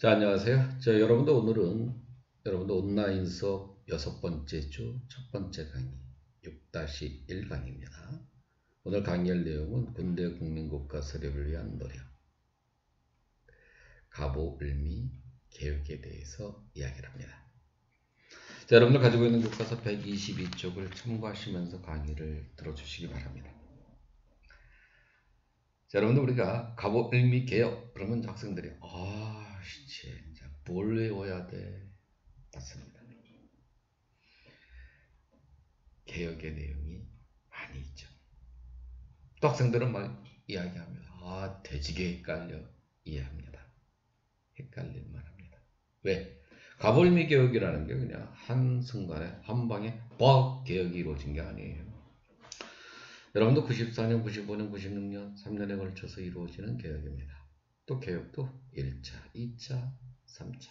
자, 안녕하세요. 여러분도 온라인 수업 6번째 주 첫 번째 강의 6-1 강의입니다. 오늘 강의할 내용은 군대 국민국가 수립을 위한 노력, 가보, 을미, 개혁에 대해서 이야기를 합니다. 자, 여러분들 가지고 있는 교과서 122쪽을 참고하시면서 강의를 들어주시기 바랍니다. 자, 여러분들 우리가 가보, 을미, 개혁 그러면 학생들이 진짜 뭘 외워야 돼? 맞습니다. 개혁의 내용이 많이 있죠. 또 학생들은 막 이야기하면 되지게 헷갈려 이해합니다. 헷갈릴만 합니다. 왜? 가볼미 개혁이라는 게 그냥 한순간에 한방에 빡 개혁이 이루어진 게 아니에요. 여러분도 94년, 95년, 96년 3년에 걸쳐서 이루어지는 개혁입니다. 또 개혁도 1차, 2차, 3차.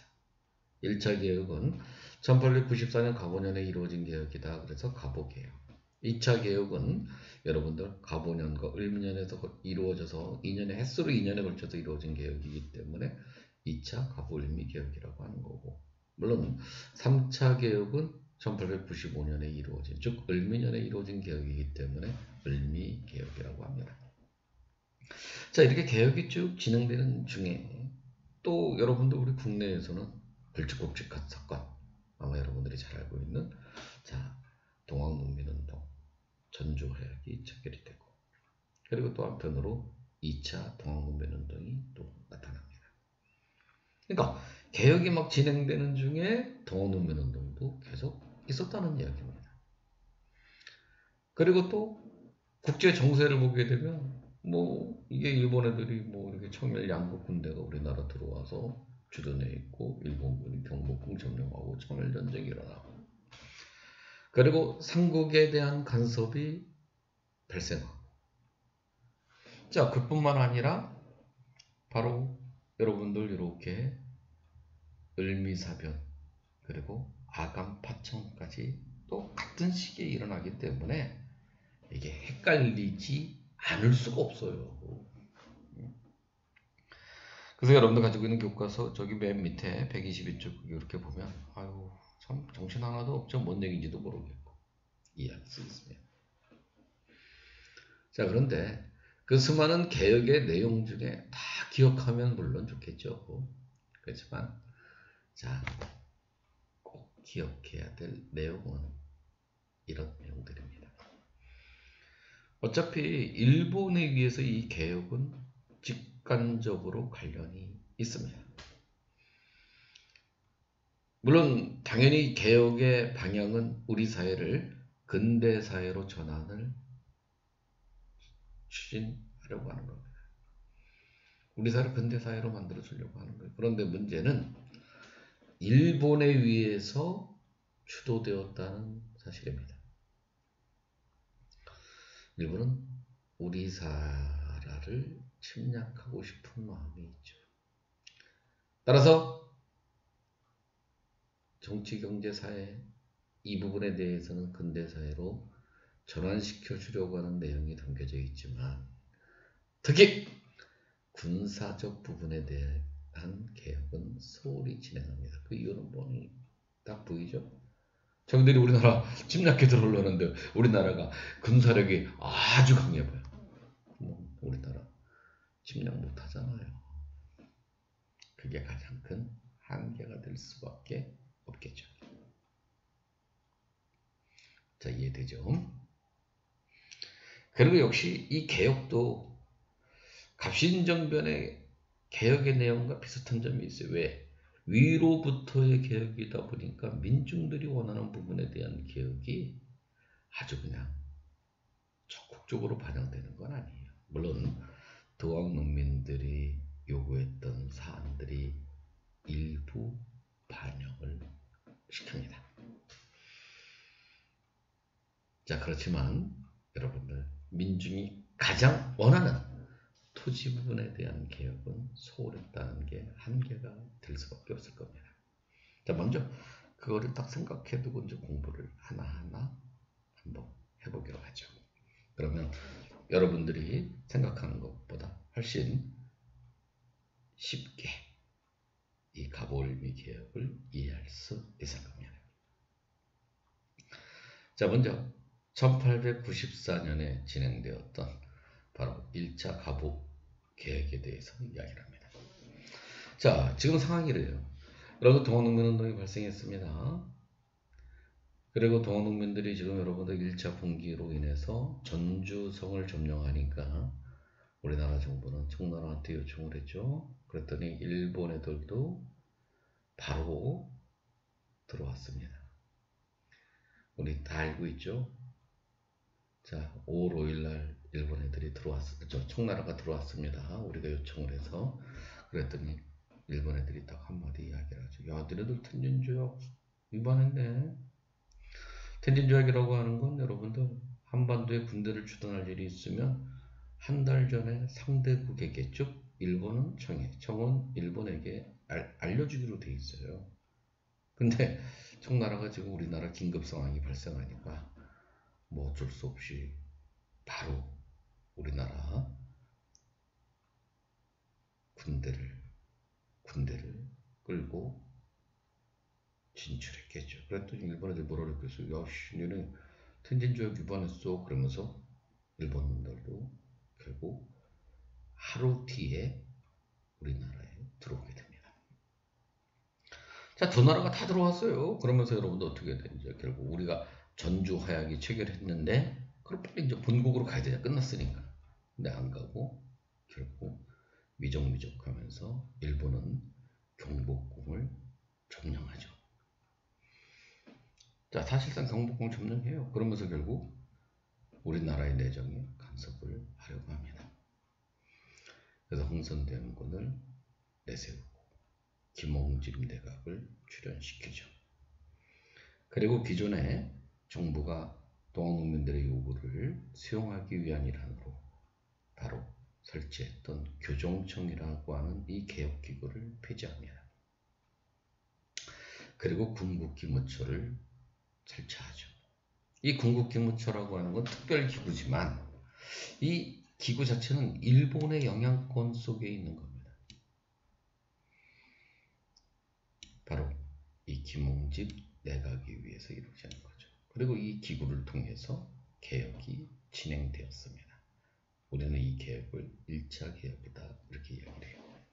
1차 개혁은 1894년 가보년에 이루어진 개혁이다. 그래서 가보개혁. 2차 개혁은 여러분들 가보년과 을미년에서 이루어져서 2년의 햇수로 2년에 걸쳐서 이루어진 개혁이기 때문에 2차 가보을미 개혁이라고 하는 거고, 물론 3차 개혁은 1895년에 이루어진, 즉 을미년에 이루어진 개혁이기 때문에 을미 개혁이라고 합니다. 자, 이렇게 개혁이 쭉 진행되는 중에 또 여러분들 우리 국내에서는 굵직굵직한 사건, 아마 여러분들이 잘 알고 있는 동학농민운동, 전주회합이 척결이 되고, 그리고 또 한편으로 2차 동학농민운동이 또 나타납니다. 그러니까 개혁이 막 진행되는 중에 동학농민운동도 계속 있었다는 이야기입니다. 그리고 또 국제 정세를 보게 되면 이게 일본 애들이 이렇게 청일 양국 군대가 우리나라 들어와서 주둔해 있고, 일본군이 경복궁 점령하고 청일전쟁이 일어나고, 그리고 삼국에 대한 간섭이 발생하고, 자, 그뿐만 아니라 바로 여러분들 이렇게 을미사변 그리고 아감파청까지 또 같은 시기에 일어나기 때문에 이게 헷갈리지 않을 수가 없어요. 그래서 여러분들 가지고 있는 교과서 저기 맨 밑에 122쪽 이렇게 보면 참 정신 하나도 없죠. 뭔 얘기인지도 모르겠고 이해할 수 있습니다. 자, 그런데 그 수많은 개혁의 내용 중에 다 기억하면 물론 좋겠죠. 그렇지만 꼭 기억해야 될 내용은 이런 내용들입니다. 어차피 일본에 의해서 이 개혁은 직관적으로 관련이 있습니다. 물론 당연히 개혁의 방향은 우리 사회를 근대 사회로 전환을 추진하려고 하는 겁니다. 우리 사회를 근대 사회로 만들어 주려고 하는 거예요. 그런데 문제는 일본에 의해서 주도되었다는 사실입니다. 일본은 우리나라를 침략하고 싶은 마음이 있죠. 따라서 정치, 경제, 사회 이 부분에 대해서는 근대사회로 전환시켜 주려고 하는 내용이 담겨져 있지만, 특히 군사적 부분에 대한 개혁은 소홀히 진행합니다. 그 이유는 뭐니? 딱 보이죠? 저들이 우리나라 침략해 들어오려는데 우리나라가 군사력이 아주 강해 보여. 우리나라 침략 못 하잖아요. 그게 가장 큰 한계가 될 수밖에 없겠죠. 자, 이해되죠? 그리고 역시 이 개혁도 갑신정변의 개혁의 내용과 비슷한 점이 있어요. 왜? 위로부터의 개혁이다 보니까 민중들이 원하는 부분에 대한 개혁이 아주 그냥 적극적으로 반영되는 건 아니에요. 물론 도학농민들이 요구했던 사안들이 일부 반영을 시킵니다. 자, 그렇지만 여러분들 민중이 가장 원하는 토지 부분에 대한 개혁은 소홀했다는 게 한계가 될 수밖에 없을 겁니다. 자, 먼저 그거를 딱 생각해 두고 이제 공부를 하나하나 한번 해보기로 하죠. 그러면 여러분들이 생각하는 것보다 훨씬 쉽게 이 가보올미 개혁을 이해할 수 있을 겁니다. 자, 먼저 1894년에 진행되었던 바로 1차 가보 개혁에 대해서 이야기를 합니다. 자, 지금 상황이 이래요. 여러분, 동학농민운동이 발생했습니다. 그리고 동학농민들이 지금 여러분들 1차 분기로 인해서 전주성을 점령하니까 우리나라 정부는 청나라한테 요청을 했죠. 그랬더니 일본 애들도 바로 들어왔습니다. 우리 다 알고 있죠. 자, 5월 5일 날 일본 애들이 청나라가 들어왔습니다. 우리가 요청을 해서. 그랬더니 일본 애들이 딱 한마디 이야기를 하죠. 야, 너네들 텐진조약 위반했네. 텐진조약이라고 하는 건 여러분들 한반도에 군대를 주둔할 일이 있으면 한 달 전에 상대국에게, 즉 일본은 청은 일본에게 알려주기로 돼 있어요. 근데 청나라가 지금 우리나라 긴급 상황이 발생하니까 뭐 어쩔 수 없이 바로 우리나라 군대를 끌고 진출했겠죠. 그랬더니 일본 애들 뭐라 그랬겠어요? 야, 씨, 너네 텐진조약 위반했어. 그러면서 일본 놈들도 결국 하루 뒤에 우리나라에 들어오게 됩니다. 자, 두 나라가 다 들어왔어요. 그러면서 여러분들 어떻게 되는지, 결국 우리가 전주 화약이 체결했는데 그럼 빨리 이제 본국으로 가야 되냐, 끝났으니까. 근데 안 가고 결국 미적하면서 일본은 경복궁을 점령하죠. 자, 사실상 경복궁을 점령해요. 그러면서 결국 우리나라의 내정에 간섭을 하려고 합니다. 그래서 흥선대원군을 내세우고 김홍집 내각을 출현시키죠. 그리고 기존에 정부가 동학농민들의 요구를 수용하기 위한 일환으로 바로 설치했던 교종청이라고 하는 이 개혁기구를 폐지합니다. 그리고 군국기무처를 설치하죠. 이 군국기무처라고 하는 건 특별기구지만 이 기구 자체는 일본의 영향권 속에 있는 겁니다. 바로 이 김홍집 내각에 위해서 이루어지는 거죠. 그리고 이 기구를 통해서 개혁이 진행되었습니다. 우리는 이 개혁을 1차 개혁이다 이렇게 이야기를 해요.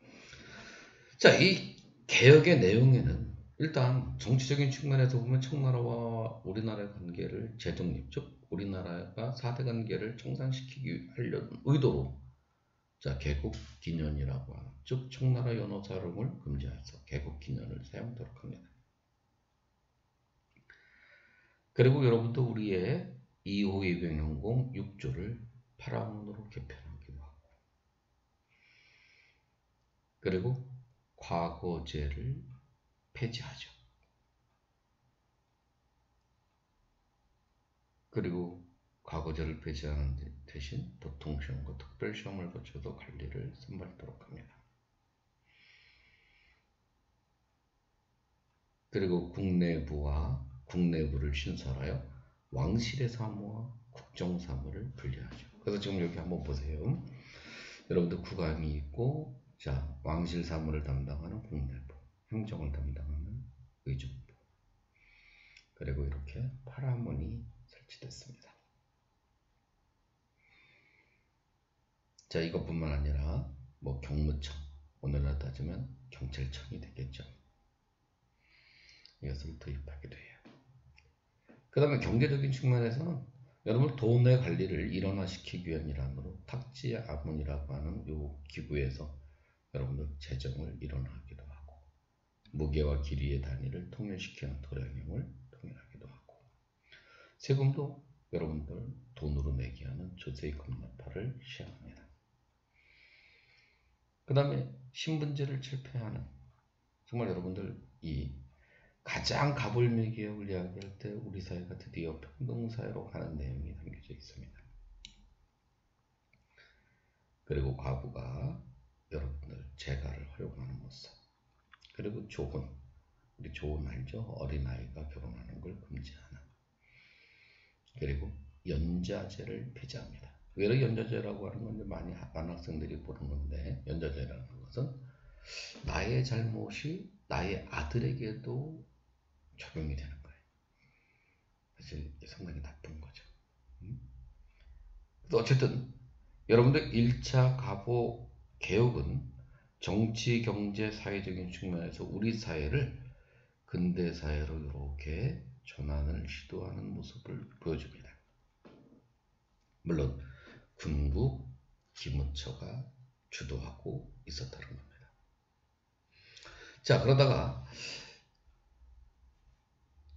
자, 이 개혁의 내용에는 일단 정치적인 측면에서 보면 청나라와 우리나라의 관계를 재정립, 즉 우리나라가 4대 관계를 정상시키기 하려는 의도로 자, 개국기년이라고 하는, 즉 청나라 연호 사용을 금지해서 개국기년을 사용하도록 합니다. 그리고 여러분도 우리의 2호 입영연공 6조를 파라문으로 개편하기도 하고, 그리고 과거제를 폐지하죠. 그리고 과거제를 폐지하는 대신 보통시험과 특별시험을 거쳐서 관리를 선발하도록 합니다. 그리고 국내부를 신설하여 왕실의 사무와 국정사무를 분리하죠. 그래서 지금 여기 한번 보세요. 여러분들 국왕이 있고, 자, 왕실 사무를 담당하는 국내부, 행정을 담당하는 의정부, 그리고 이렇게 파라문이 설치됐습니다. 자, 이것뿐만 아니라 뭐 경무청, 오늘날 따지면 경찰청이 되겠죠. 이것을 도입하기도 해요. 그 다음에 경제적인 측면에서는 여러분 돈의 관리를 일원화시키기 위한 일환으로 탁지아문이라고 하는 이 기구에서 여러분들 재정을 일원화하기도 하고, 무게와 길이의 단위를 통일시키는 도량형을 통일하기도 하고, 세금도 여러분들 돈으로 내게 하는 조세금 납파를 시행합니다. 그 다음에 신분제를 철폐하는, 정말 여러분들 이 가장 가불미 개혁을 이야기할 때 우리 사회가 드디어 평등사회로 가는 내용이 담겨져 있습니다. 그리고 과부가 여러분들 재가를 허용하는 모습, 그리고 우리 조혼 알죠? 어린아이가 결혼하는 걸 금지하는, 그리고 연자제를 폐지합니다. 왜 연자제라고 하는 건 많이 한 학생들이 모르는 건데, 연자제라는 것은 나의 잘못이 나의 아들에게도 적용이 되는 거예요. 사실 상당히 나쁜 거죠. 어쨌든 여러분들 1차 가보 개혁은 정치, 경제, 사회적인 측면에서 우리 사회를 근대 사회로 이렇게 전환을 시도하는 모습을 보여줍니다. 물론 군국 기무처가 주도하고 있었다는 겁니다. 자, 그러다가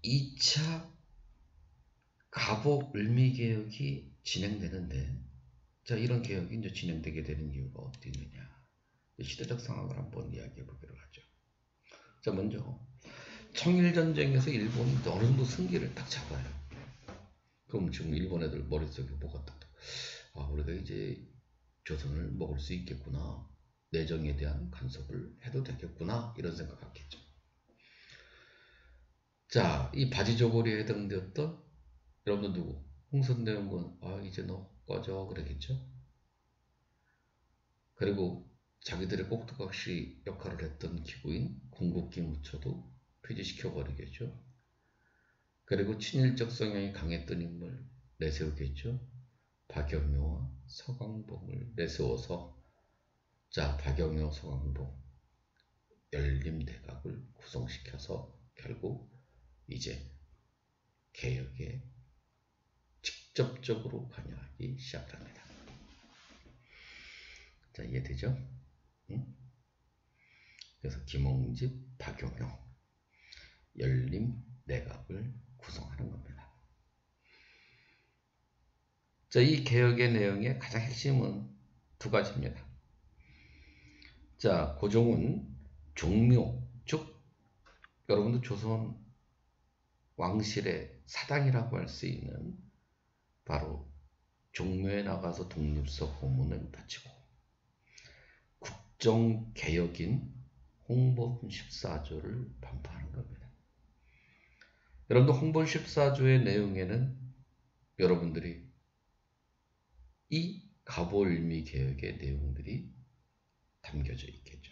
2차 가보 을미개혁이 진행되는데, 자, 이런 개혁이 이제 진행되게 되는 이유가 어디 있느냐. 시대적 상황을 한번 이야기해 보기로 하죠. 자, 먼저 청일전쟁에서 일본이 어느 정도 승기를 딱 잡아요. 그럼 지금 일본 애들 머릿속에 뭐가 딱, 우리가 이제 조선을 먹을 수 있겠구나. 내정에 대한 간섭을 해도 되겠구나. 이런 생각하겠죠. 자, 이 바지저고리에 해당되었던 여러분들 누구? 홍선대원군, 이제 너 꺼져 그러겠죠. 그리고 자기들의 꼭두각시 역할을 했던 기구인 군국기무처도 폐지시켜버리겠죠. 그리고 친일적 성향이 강했던 인물 내세우겠죠. 박영효와 서광봉을 내세워서, 자, 박영효, 서광봉 열림대각을 구성시켜서 결국 이제 개혁에 직접적으로 관여하기 시작합니다. 자, 이해되죠? 응? 그래서 김홍집, 박용효, 열림내각을 구성하는 겁니다. 자, 이 개혁의 내용의 가장 핵심은 두 가지입니다. 자, 고종은 종묘, 즉 여러분들 조선 왕실의 사당이라고 할 수 있는 바로 종묘에 나가서 독립서 고문을 바치고 국정개혁인 홍범 14조를 반포하는 겁니다. 여러분들 홍범 14조의 내용에는 여러분들이 이 가보일미개혁의 내용들이 담겨져 있겠죠.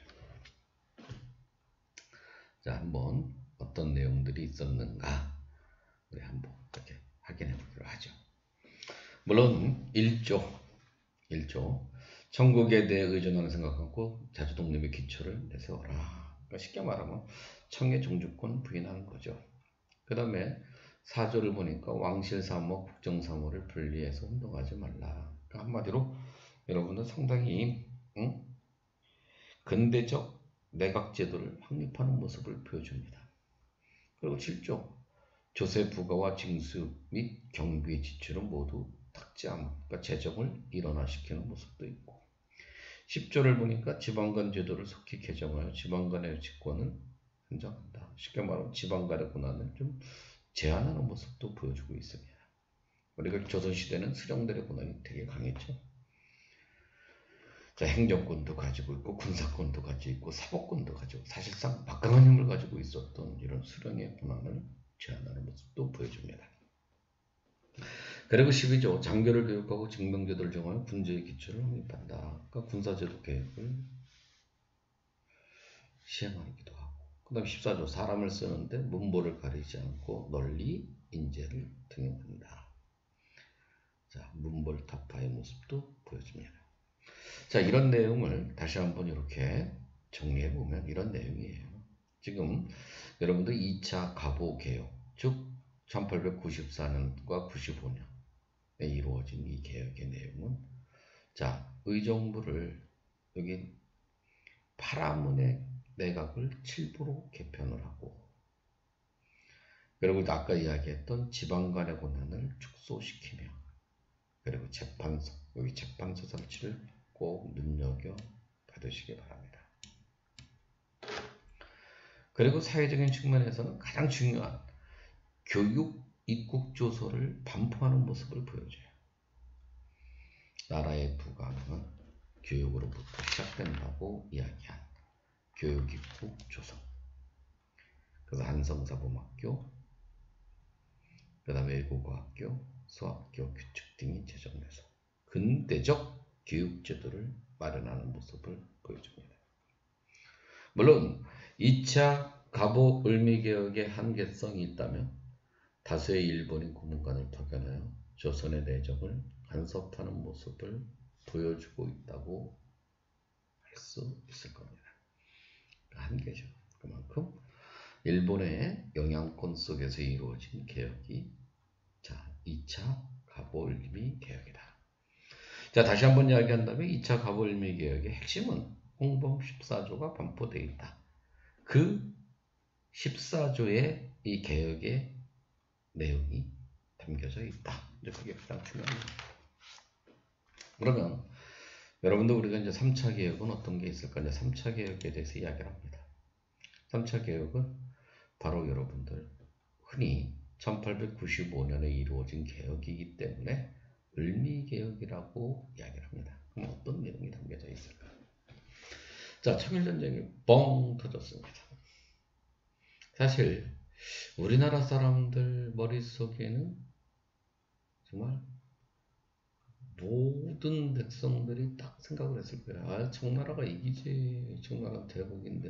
자, 한번 어떤 내용들이 있었는가 우리 한번 이렇게 확인해 보기로 하죠. 물론 1조 천국에 대해 의존하는 생각하고 자주독립의 기초를 내세워라. 그러니까 쉽게 말하면 청의 종주권 부인하는 거죠. 그 다음에 4조를 보니까 왕실 사모, 국정 사모를 분리해서 운동하지 말라. 그러니까 한마디로 여러분은 상당히 근대적 내각제도를 확립하는 모습을 보여줍니다. 그리고 7조 조세 부과와 징수 및 경비 지출은 모두 탁제함, 그러니까 재정을 일원화시키는 모습도 있고, 10조를 보니까 지방간 제도를 속히 개정하여 지방간의 직권을 인정한다. 쉽게 말하면 지방간의 권한을 좀 제한하는 모습도 보여주고 있습니다. 우리가 조선시대는 수령들의 권한이 되게 강했죠. 자, 행정권도 가지고 있고 군사권도 가지고 있고 사법권도 가지고 사실상 막강한 힘을 가지고 있었던 이런 수령의 권한을 제한하는 모습도 보여줍니다. 그리고 12조 장교를 교육하고 징병제도를 정하여 군제의 기초를 확립한다. 그러니까 군사제도 계획을 시행하기도 하고, 그 다음 14조 사람을 쓰는데 문보를 가리지 않고 널리 인재를 등용한다. 자, 문벌 타파의 모습도 보여줍니다. 자, 이런 내용을 다시 한번 이렇게 정리해 보면 이런 내용이에요. 지금 여러분들 2차 가보개혁, 즉 1894년과 95년에 이루어진 이 개혁의 내용은, 자, 의정부를 여기 파라문의 내각을 7부로 개편을 하고, 그리고 아까 이야기했던 지방간의 권한을 축소시키며, 그리고 재판소, 여기 재판소 설치를 꼭 눈여겨 받으시기 바랍니다. 그리고 사회적인 측면에서는 가장 중요한 교육 입국조서를 반포하는 모습을 보여줘요. 나라의 부강은 교육으로부터 시작된다고 이야기한 교육입국조서. 그래서 한성사범학교, 그 다음에 외국어학교, 수학교 규칙 등이 제정돼서 근대적 교육제도를 마련하는 모습을 보여줍니다. 물론 2차 갑오 을미개혁의 한계성이 있다면 다수의 일본인 고문관을 파견하여 조선의 내정을 간섭하는 모습을 보여주고 있다고 할 수 있을 겁니다. 한계죠. 그만큼 일본의 영향권 속에서 이루어진 개혁이 2차 갑오을미 개혁이다. 자, 다시 한번 이야기한다면 2차 갑오을미 개혁의 핵심은 홍범 14조가 반포되어 있다. 그 14조의 이 개혁의 내용이 담겨져 있다. 이제 그게 가장 중요합니다. 그러면 여러분들 우리가 이제 3차 개혁은 어떤 게 있을까? 이제 3차 개혁에 대해서 이야기를 합니다. 3차 개혁은 바로 여러분들 흔히 1895년에 이루어진 개혁이기 때문에 을미개혁이라고 이야기를 합니다. 그럼 어떤 내용이 담겨져 있을까? 자, 청일전쟁이 뻥 터졌습니다. 사실 우리나라 사람들 머릿속에는 정말 모든 백성들이 딱 생각을 했을 거예요. 아, 청나라가 이기지. 청나라 대국인데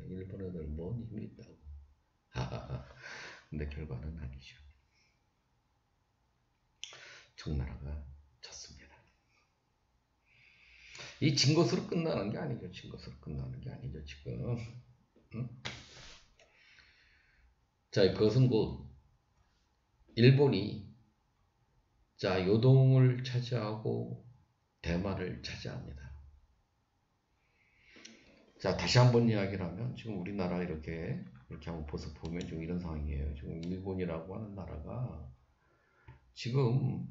일본 애들 뭔 힘이 있다고. 근데 결과는 아니죠. 청나라가 졌습니다. 이 진 것으로 끝나는 게 아니죠. 진 것으로 끝나는 게 아니죠. 지금. 응? 자, 그것은 곧 일본이 요동을 차지하고 대만을 차지합니다. 자, 다시 한번 이야기를 하면 지금 우리나라 이렇게 한번 보면 지금 이런 상황이에요. 지금 일본이라고 하는 나라가 지금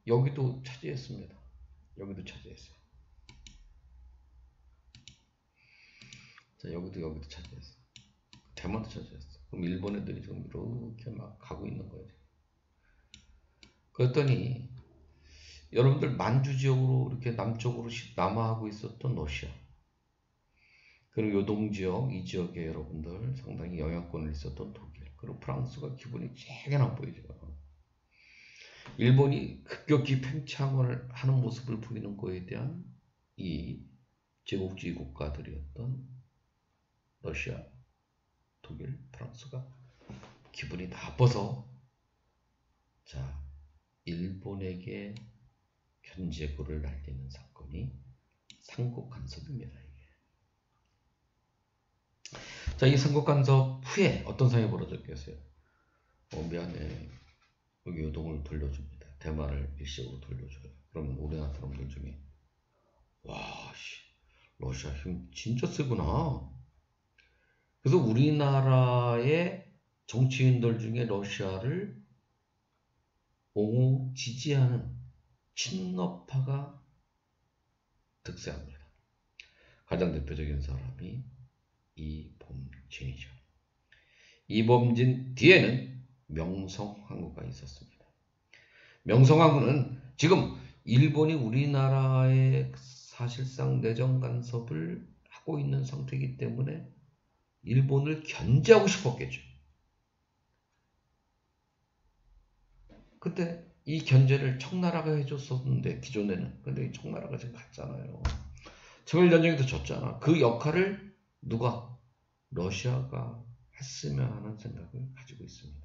여기도 차지했습니다. 여기도 차지했어요. 자, 여기도 차지했어. 대만도 차지했어. 그럼 일본 애들이 지금 이렇게 막 가고 있는 거죠. 그랬더니 여러분들 만주 지역으로 이렇게 남쪽으로 남하하고 있었던 러시아, 그리고 요동 지역, 이 지역에 여러분들 상당히 영향권을 있었던 독일, 그리고 프랑스가 기분이 되게 나쁘죠. 일본이 급격히 팽창을 하는 모습을 보이는 거에 대한 이 제국주의 국가들이었던 러시아, 독일, 프랑스가 기분이 나빠서 일본에게 견제구를 날리는 사건이 삼국간섭입니다. 이 삼국간섭 후에 어떤 상황이 벌어졌겠어요? 미안해. 여기 요동을 돌려줍니다. 대만을 일시적으로 돌려줘요. 그러면 우리나라 사람들 중에 와, 러시아 힘 진짜 세구나. 그래서 우리나라의 정치인들 중에 러시아를 옹호 지지하는 친러파가 득세합니다. 가장 대표적인 사람이 이범진이죠. 이범진 뒤에는 명성황후가 있었습니다. 명성황후는 지금 일본이 우리나라에 사실상 내정 간섭을 하고 있는 상태이기 때문에 일본을 견제하고 싶었겠죠. 그때 이 견제를 청나라가 해줬었는데 기존에는. 근데 청나라가 지금 갔잖아요. 청일전쟁에도 졌잖아. 그 역할을 누가? 러시아가 했으면 하는 생각을 가지고 있습니다.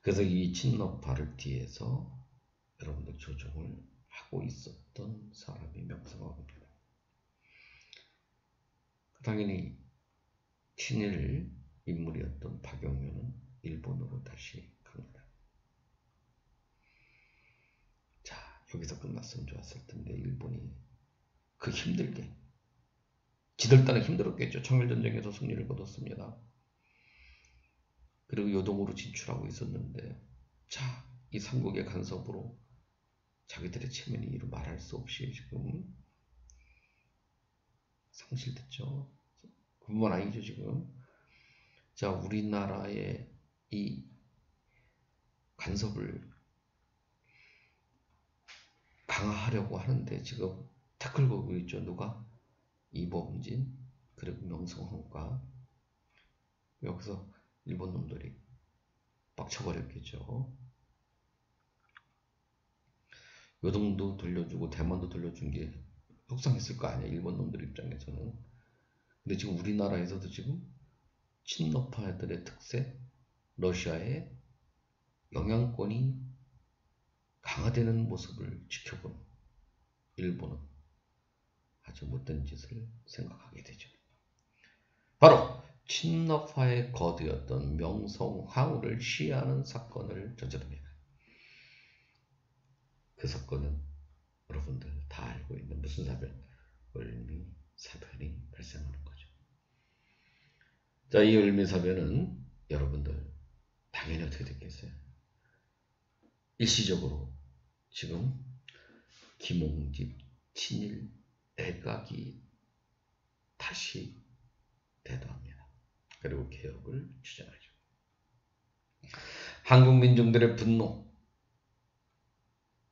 그래서 이 친러파를 뒤에서 여러분들 조종을 하고 있었던 사람이 명성황후입니다. 당연히 친일 인물이었던 박영효는 일본으로 다시 갑니다. 자, 여기서 끝났으면 좋았을 텐데 일본이 그 힘들게, 지들 따라 힘들었겠죠. 청일전쟁에서 승리를 거뒀습니다. 그리고 요동으로 진출하고 있었는데, 이 삼국의 간섭으로 자기들의 체면이 이루 말할 수 없이 지금 상실됐죠. 그뿐만 아니죠. 지금 우리나라의 이 간섭을 강화하려고 하는데 지금 태클 걸고 있죠. 누가? 이범진, 그리고 명성황후가. 여기서 일본 놈들이 빡쳐버렸겠죠. 요동도 돌려주고 대만도 돌려준 게 속상했을 거 아니야, 일본 놈들 입장에서는. 근데 지금 우리나라에서도 지금 친러파들의 특세, 러시아의 영향권이 강화되는 모습을 지켜본 일본은 아주 못된 짓을 생각하게 되죠. 바로 친러파의 거두였던 명성황후를 시해하는 사건을 저지릅니다. 그 사건은 여러분들 다 알고 있는 무슨 사변? 을미사변이 발생하는 거죠. 자, 이 을미사변은 여러분들 당연히 어떻게 됐겠어요? 일시적으로 지금 김홍집 친일 내각이 다시 대도합니다. 그리고 개혁을 주장하죠. 한국 민중들의 분노,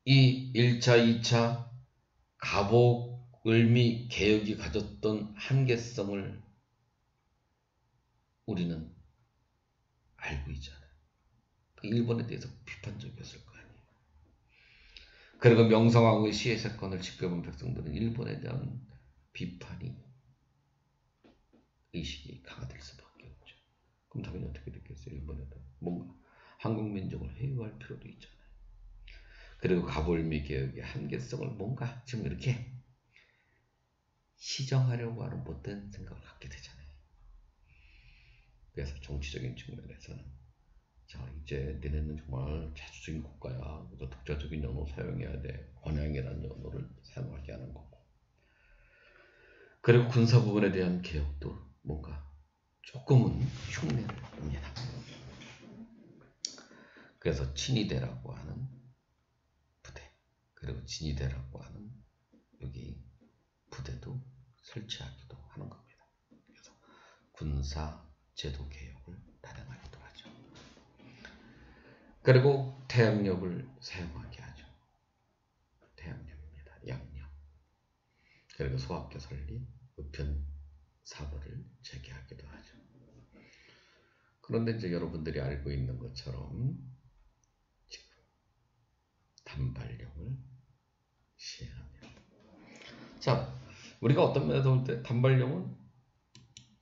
이 1차, 2차 가복 을미 개혁이 가졌던 한계성을 우리는 알고 있잖아요. 일본에 대해서 비판적이었을 거 아니에요. 그리고 명성황후의 시해 사건을 지켜본 백성들은 일본에 대한 비판이 의식이 강화될 수밖에 없죠. 그럼 당연히 어떻게 됐겠어요? 일본에도 뭔가 한국 민족을 회유할 필요도 있잖아요. 그리고 가볼미 개혁의 한계성을 뭔가 좀 이렇게 시정하려고 하는 못된 생각을 갖게 되잖아요. 그래서 정치적인 측면에서는 자, 이제 너네는 정말 자주적인 국가야. 그래서 독자적인 언어 사용해야 돼. 번양이라는 언어를 사용하게 하는 거고. 그리고 군사 부분에 대한 개혁도 뭔가 조금은 흉내를 냅니다. 그래서 친위대라고 하는 부대, 그리고 진위대라고 하는 여기 부대도 설치하기도 하는 겁니다. 그래서 군사 제도 개혁을 단행하기도 하죠. 그리고 태양력을 사용하게 하죠. 태양력입니다. 양력. 그리고 소학교 설립, 우편 사벌을 재개하기도 하죠. 그런데 이제 여러분들이 알고 있는 것처럼 지금 단발령을 시행합니다. 자, 우리가 어떤 면에서 볼 때 단발령은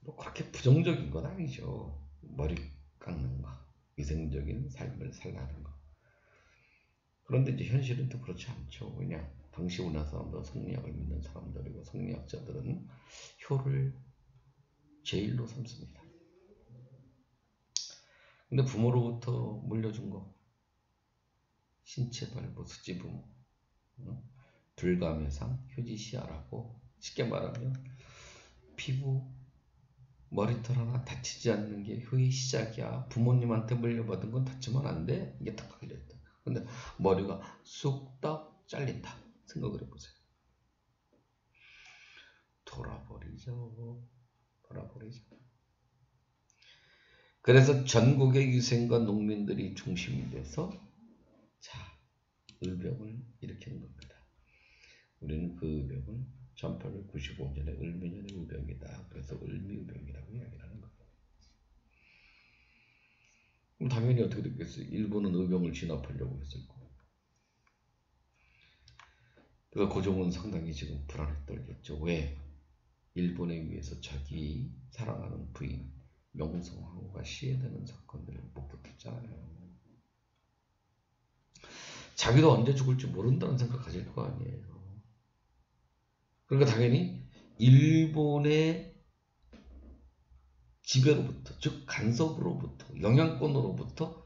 뭐 그렇게 부정적인 건 아니죠. 머리 깎는 거, 위생적인 삶을 살라는 거. 그런데 이제 현실은 또 그렇지 않죠. 왜냐? 당시 우리나라 사람들은 성리학을 믿는 사람들이고 성리학자들은 효를 제일로 삼습니다. 근데 부모로부터 물려준 거, 신체발부, 수지부모, 불감해상, 효지시야라고 쉽게 말하면 피부, 머리털 하나 다치지 않는 게 효의 시작이야. 부모님한테 물려받은 건 다치면 안 돼. 이게 딱 걸려있다. 근데 머리가 쑥딱 잘린다. 생각을 해보세요. 돌아버리죠. 그래서 전국의 유생과 농민들이 중심이 돼서 자, 의병을 일으키는 겁니다. 우리는 그 의병을 1895년에 을미년의 의병이다. 그래서 을미의병이라고 이야기를 하는 거예요. 그럼 당연히 어떻게 됐겠어요? 일본은 의병을 진압하려고 했을 거고. 그래서 고종은 상당히 지금 불안에 떨겠죠. 왜? 일본에 의해서 자기 사랑하는 부인 명성황후가 시해되는 사건들을 목격했잖아요. 자기도 언제 죽을지 모른다는 생각 가질 거 아니에요. 그러니까 당연히 일본의 지배로부터, 즉 간섭으로부터, 영향권으로부터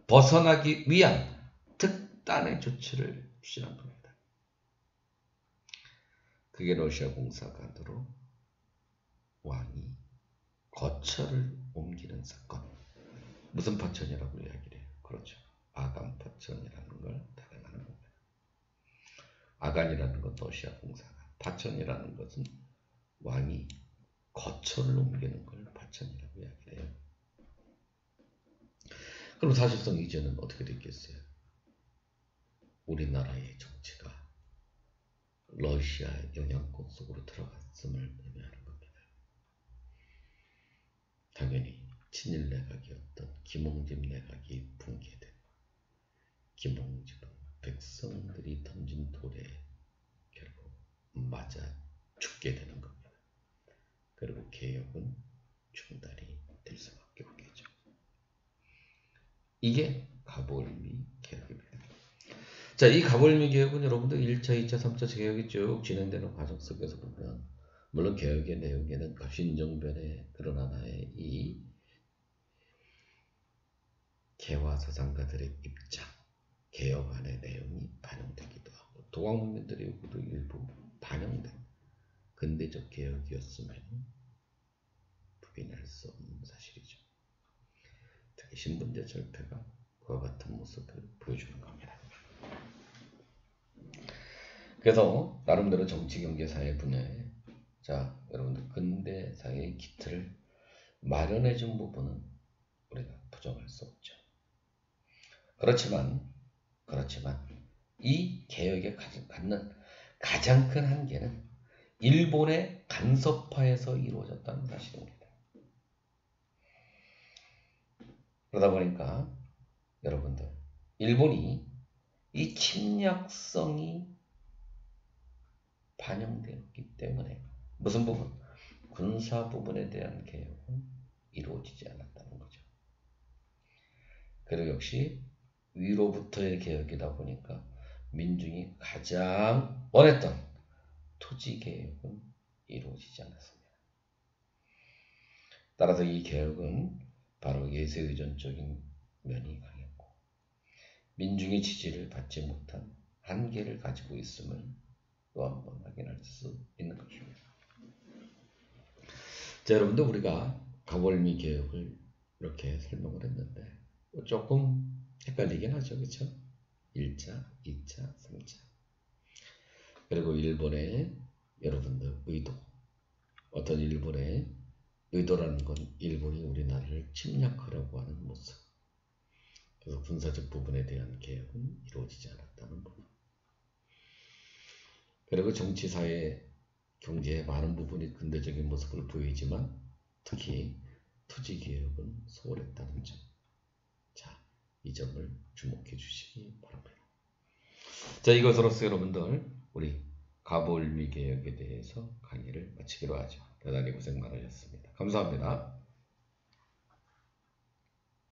벗어나기 위한 특단의 조치를 추진한 겁니다. 그게 러시아 공사관으로 왕이 거처를 옮기는 사건. 무슨 파천이라고 이야기를 해요? 그렇죠. 아간 파천이라는 걸 단행하는 겁니다. 아간이라는 건 러시아 공사관. 파천이라는 것은 왕이 거처를 옮기는 걸 파천이라고 이야기를 해요. 그럼 사실상 이제는 어떻게 됐겠어요? 우리나라의 정치가 러시아 영향권 속으로 들어갔음을 의미하는 겁니다. 당연히 친일 내각이었던 김홍집 내각이 붕괴된 김홍집은 백성들이 던진 돌에 결국 맞아 죽게 되는 겁니다. 그리고 개혁은 중단이 될 수밖에 없겠죠. 이게 가보울미 개혁입니다. 자, 이 가보울미 개혁은 여러분들 1차, 2차, 3차 개혁이 쭉 진행되는 과정 속에서 보면 물론 개혁의 내용에는 신정변의 그런 하나의 이 개화 사상가들의 입장, 개혁안의 내용이 반영되기도 하고 도왕문민들의 요구도 일부 반영된 근대적 개혁이었으면 부인할 수 없는 사실이죠. 특히 신분제 절폐가 그와 같은 모습을 보여주는 겁니다. 그래서 나름대로 정치, 경제, 사회 분야에 자 여러분들 근대 사회의 기틀을 마련해 준 부분은 우리가 부정할 수 없죠. 그렇지만 이 개혁에 갖는 가장 큰 한계는 일본의 간섭하에서 이루어졌다는 사실입니다. 그러다 보니까 여러분들 일본이 이 침략성이 반영되었기 때문에 무슨 부분? 군사 부분에 대한 개혁은 이루어지지 않았다는 거죠. 그리고 역시 위로부터의 개혁이다 보니까 민중이 가장 원했던 토지 개혁은 이루어지지 않았습니다. 따라서 이 개혁은 바로 예세 의존적인 면이 강했고 민중의 지지를 받지 못한 한계를 가지고 있음을 또 한 번 확인할 수 있는 것입니다. 자, 여러분들 우리가 가보울미 개혁을 이렇게 설명을 했는데 조금 헷갈리긴 하죠. 그렇죠? 1차, 2차, 3차 그리고 일본의 여러분들 의도 어떤 일본의 의도라는 건 일본이 우리나라를 침략하려고 하는 모습 그래서 군사적 부분에 대한 개혁은 이루어지지 않았다는 부분 그리고 정치, 사회, 경제의 많은 부분이 근대적인 모습을 보이지만 특히 토지 개혁은 소홀했다는 점. 자, 이 점을 주목해 주시기 바랍니다. 자, 이것으로서 여러분들 우리 가보울미 개혁에 대해서 강의를 마치기로 하죠. 대단히 고생 많으셨습니다. 감사합니다.